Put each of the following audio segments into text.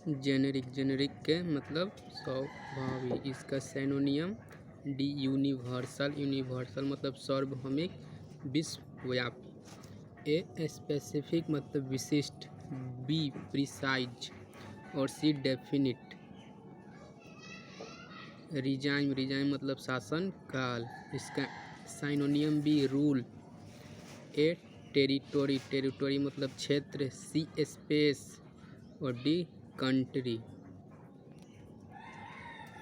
Generic, generic के मतलब स्वाभाविक। इसका सिनोनियम डी यूनिवर्सल, यूनिवर्सल मतलब सार्वभौमिक, विश्वव्यापी। ए स्पेसिफिक मतलब विशिष्ट, बी प्रिसाइज और सी डेफिनिट। रिजाइम, रिजाइम मतलब शासन काल। इसका सिनोनियम बी रूल। ए टेरिटोरी, टेरिटोरी मतलब क्षेत्र, सी स्पेस और डी कंट्री।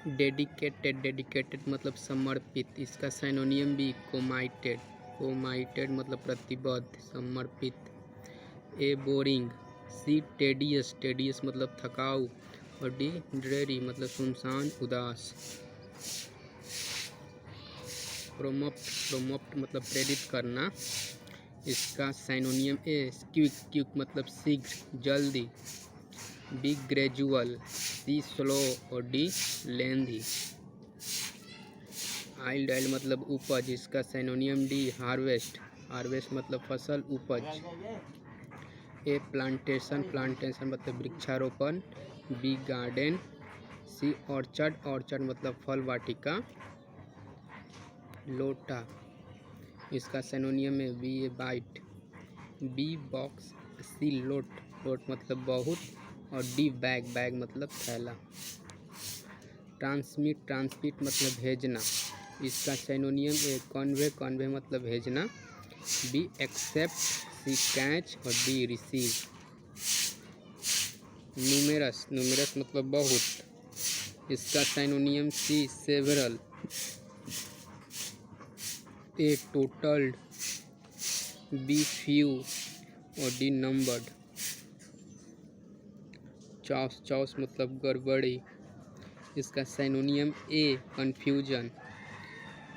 डेडिकेटेड, डेडिकेटेड मतलब समर्पित। इसका सिनोनियम भी कोमाइटेड, कोमाइटेड मतलब प्रतिबद्ध, समर्पित। ए बोरिंग, सी टेडियस, टेडियस मतलब थकाऊ और डी ड्रेरी मतलब सुनसान, उदास। प्रोमोप्ट, प्रोमोप्ट मतलब प्रेरित करना। इसका सिनोनियम ए क्विक, क्विक मतलब शीघ्र, जल्दी। बी ग्रेजुअल, सी स्लो और डी लेंथी। आइल्ड, आइल्ड मतलब उपज। इसका सिनोनियम डी हार्वेस्ट, हार्वेस्ट मतलब फसल, उपज। ए प्लांटेशन, प्लांटेशन मतलब वृक्षारोपण। B garden, C orchard, orchard मतलब फल वाटिका। लोटा, इसका सिनोनियम है B a bite. B box, C lot, lot मतलब बहुत और डी बैग, बैग मतलब थैला। ट्रांसमिट, ट्रांसमिट मतलब भेजना। इसका सिनोनियम ए कन्वे, कन्वे मतलब भेजना। बी एक्सेप्ट, सी कैच और डी रिसीव। न्यूमेरस, न्यूमेरस मतलब बहुत। इसका synonym C several. A totalled, B few और डी नंबर्ड। चॉस, चॉस मतलब गड़बड़ी। इसका synonym A confusion.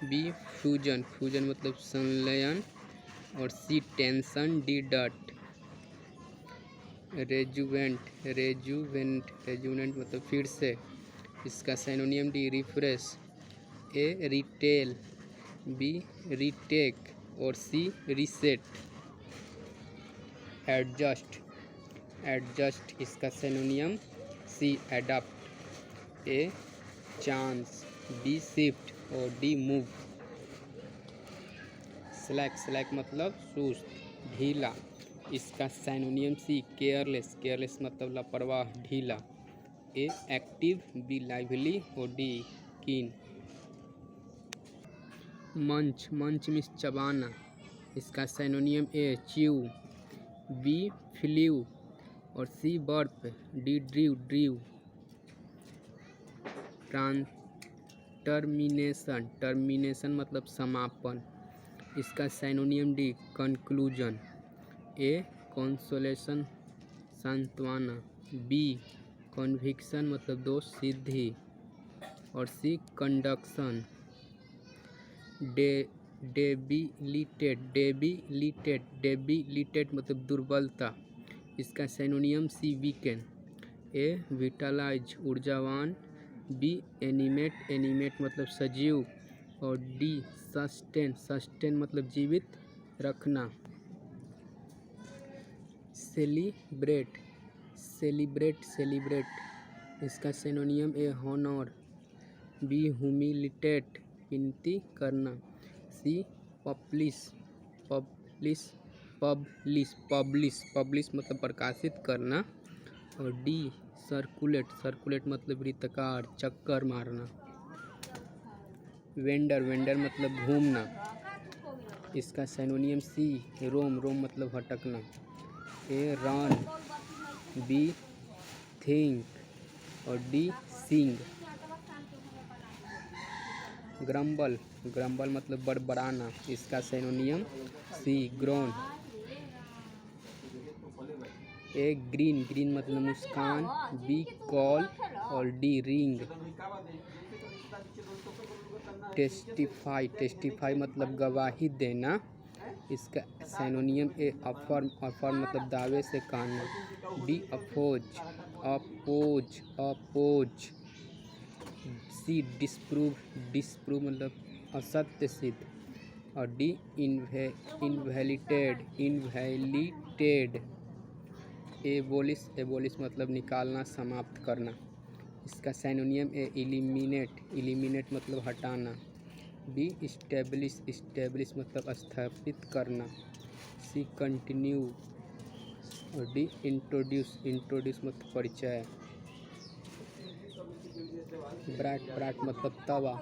B fusion, fusion मतलब संलयन और सी टेंशन, डी डट। रेजुवेंट, रेजुवेंट, रेजुवेंट मतलब फिर से। इसका synonym D refresh. A retail, B retake और सी रीसेट। एडजस्ट, एडजस्ट इसका synonym C adapt. A chance, B shift और डी मूव। स्लैक, स्लैक मतलब सुस्त, ढीला। इसका सिनोनियम सी केयरलेस, केयरलेस मतलब लापरवाह, ढीला। ए एक्टिव, बी लाइवली और D keen. Munch, munch means चबाना। इसका synonym A chew, B flu और C burp, D drive, drive. Termination, termination मतलब समापन। इसका synonym D conclusion. A consolation, सांत्वना। बी कन्विक्शन मतलब दोष सिद्धि और C conduction. Debilitated, debilitated, debilitated मतलब दुर्बलता। इसका सिनोनियम सी वीकेन। ए विटालाइज, ऊर्जावान। बी एनिमेट, एनिमेट मतलब सजीव और डी सस्टेन, सस्टेन मतलब जीवित रखना। Celebrate, celebrate, celebrate. इसका synonym A honour. B humiliate, विनती करना। C publish, publish, publish, publish, publish मतलब प्रकाशित करना और डी सर्कुलेट, सर्कुलेट मतलब वृत्ताकार, चक्कर मारना। वेंडर, वेंडर मतलब घूमना। इसका सिनोनियम सी रोम, रोम मतलब भटकना। ए रन, बी थिंक और डी सिंग। ग्रम्बल, ग्रम्बल मतलब बड़बड़ाना। इसका सिनोनियम सी ग्रोन। ए ग्रीन, ग्रीन मतलब मुस्कान। बी कॉल और डी रिंग। टेस्टिफाई, टेस्टिफाई मतलब गवाही देना। इसका सिनोनियम ए अफर्म, अफर्म मतलब दावे से कहना। D oppose, oppose, oppose. C disprove, disprove मतलब असत्य सिद्ध और D invalidated, invalidated. Abolish, abolish मतलब निकालना, समाप्त करना। इसका सिनोनियम है एलिमिनेट, एलिमिनेट मतलब हटाना। बी इस्टेब्लिश, इस्टेब्लिश मतलब स्थापित करना। सी कंटिन्यू और डी इंट्रोड्यूस, इंट्रोड्यूस मतलब परिचय। ब्रैट, ब्रैट मतलब तवा।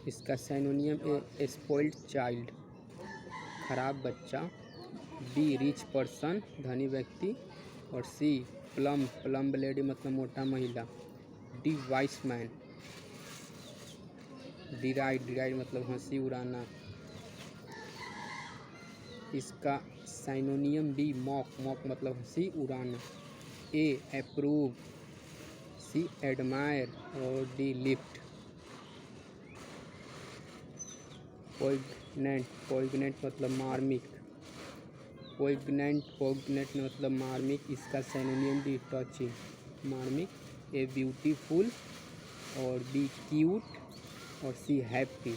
इसका सिनोनियम है स्पॉइल्ड चाइल्ड, खराब बच्चा। बी रिच पर्सन, धनी व्यक्ति। और सी प्लम, प्लम लेडी मतलब मोटा महिला। D wise man. Deride, deride मतलब हंसी उड़ाना। इसका सिनोनियम डी मॉक, मॉक मतलब हंसी उड़ाना। ए अप्रूव, सी एडमायर और डी लिफ्ट। पोइग्नेंट, पोइग्नेंट मतलब मार्मिक, पोइग्नेंट, पोइग्नेंट मतलब मार्मिक। इसका सिनोनियम डी टचिंग, मार्मिक। ए ब्यूटीफुल और बी क्यूट और सी हैप्पी।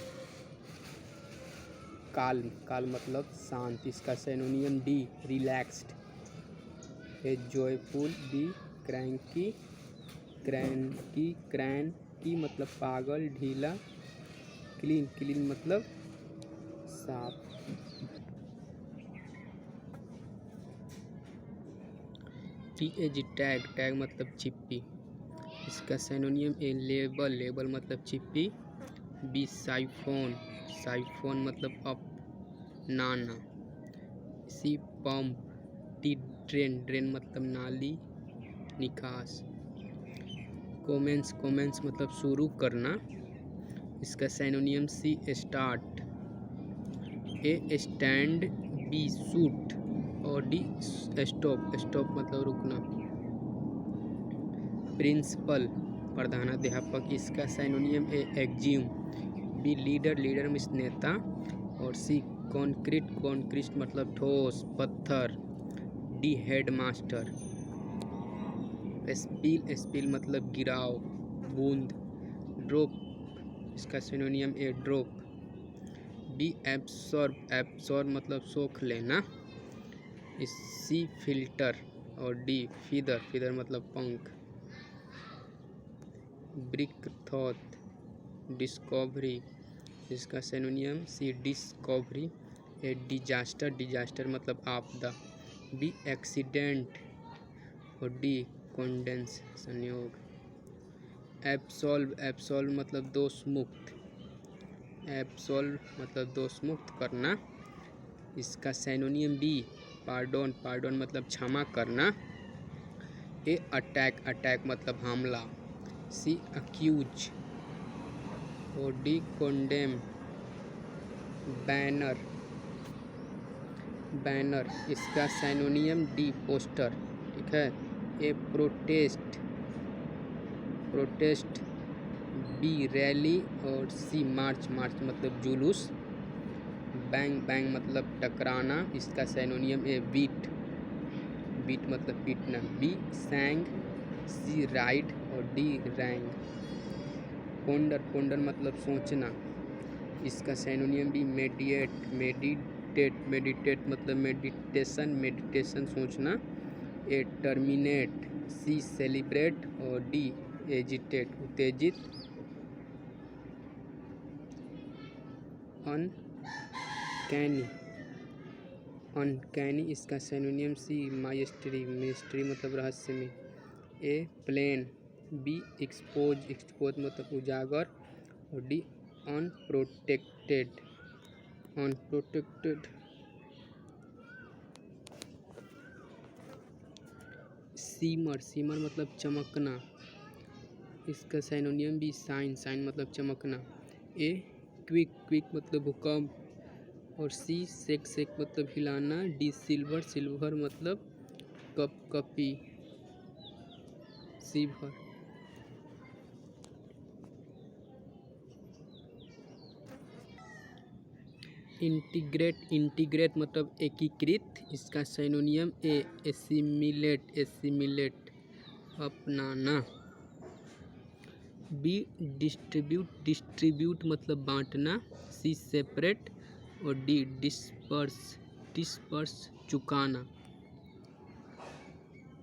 काल्म, काल्म मतलब शांत। इसका synonym D relaxed. A joyful, B cranky, cranky, cranky मतलब पागल, ढीला। क्लीन, क्लीन मतलब साफ। टी टैग, टैग मतलब चिप्पी। इसका सिनोनियम ए लेबल, लेबल मतलब चिप्पी। बी साइफोन, साइफोन मतलब अपनाना। सी पंप। डी ड्रेन, ड्रेन मतलब नाली, निकास। कमेंस, कमेंस मतलब शुरू करना। इसका सिनोनियम सी स्टार्ट। ए स्टैंड, बी शूट और डी स्टॉप, स्टॉप मतलब रुकना। प्रिंसिपल, प्रधानाध्यापक। इसका सिनोनियम ए एग्ज्यूम। बी लीडर, लीडर मीन्स नेता। और सी कॉन्क्रीट, कॉन्क्रीट मतलब ठोस, पत्थर। D headmaster. स्पिल, स्पिल मतलब गिराव, बूंद। ड्रॉप, इसका synonym A drop. B absorb, absorb मतलब सोख लेना। सी फिल्टर और डी फीदर, फीदर मतलब पंख। Breakthrough, discovery. इसका synonym C discovery. A disaster, disaster मतलब आपदा। बी एक्सीडेंट और डी कॉन्डेंस, संयोग। एब्सॉल्व, एब्सॉल्व मतलब दोष मुक्त, एब्सॉल्व मतलब दोष मुक्त करना। इसका सिनोनियम बी पार्डोन, पार्डोन मतलब क्षमा करना। ए अटैक, अटैक मतलब हमला। सी अक्यूज और डी कॉन्डेम। Banner, banner. इसका सिनोनियम डी पोस्टर, ठीक है। A protest, protest. B rally और सी मार्च, मार्च मतलब जुलूस। बैंग, बैंग मतलब टकराना। इसका सिनोनियम है बीट, बीट मतलब पीटना। बी सैंग, सी राइड और डी रैंग। पोंडर, पोंडर मतलब सोचना। इसका सिनोनियम भी मेडिएट, मेडिटेट, मेडिटेट मतलब मेडिटेशन, मेडिटेशन सोचना। ए टर्मिनेट, सी सेलिब्रेट और डी एजिटेट, उत्तेजित। Uncanny, uncanny. इसका सिनोनियम सी माइस्ट्री, मिस्ट्री मतलब रहस्यमय। ए प्लेन, बी एक्सपोज, एक्सपोज मतलब उजागर और D unprotected, unprotected. Seamer, seamer मतलब चमकना। इसका सिनोनियम भी साइन, साइन मतलब चमकना। ए क्विक, क्विक मतलब भूकंप और सी सेक, सेक मतलब हिलाना। डी सिल्वर, सिल्वर मतलब कपकपी, सिल्वर। इंटीग्रेट, इंटीग्रेट मतलब एकीकृत। इसका सिनोनियम ए एसिमिलेट, एसिमिलेट अपनाना। बी डिस्ट्रीब्यूट, डिस्ट्रीब्यूट मतलब बांटना। सी सेपरेट और डी डिस्पर्स, डिस्पर्स चुकाना।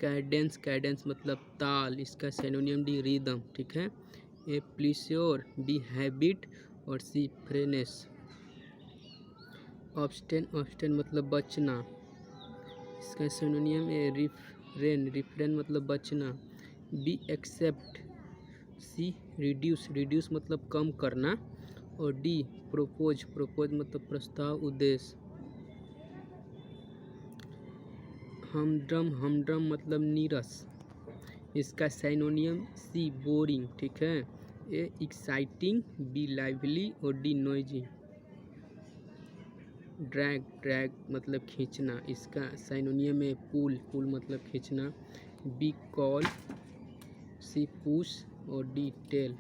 कैडेंस, कैडेंस मतलब ताल, इसका सिनोनिम डी रिदम, ठीक है। ए प्लीश्योर, बी हैबिट और सी फ्रेनेस। ऑब्स्टेन, ऑब्स्टेन मतलब बचना, इसका सिनोनिम ए रिफ्रेन, रिफ्रेन मतलब बचना। बी एक्सेप्ट, सी रिड्यूस, रिड्यूस मतलब कम करना और डी प्रोपोज, प्रोपोज मतलब प्रस्ताव, उद्देश्य। हमड्रम, हमड्रम मतलब नीरस, इसका सिनोनिम सी बोरिंग, ठीक है। ए एक्साइटिंग, बी लाइवली और डी नॉइजी। ड्रैग, ड्रैग मतलब खींचना, इसका सिनोनिम है पुल, पुल मतलब खींचना। बी कॉल, सी पुश और डी टेल।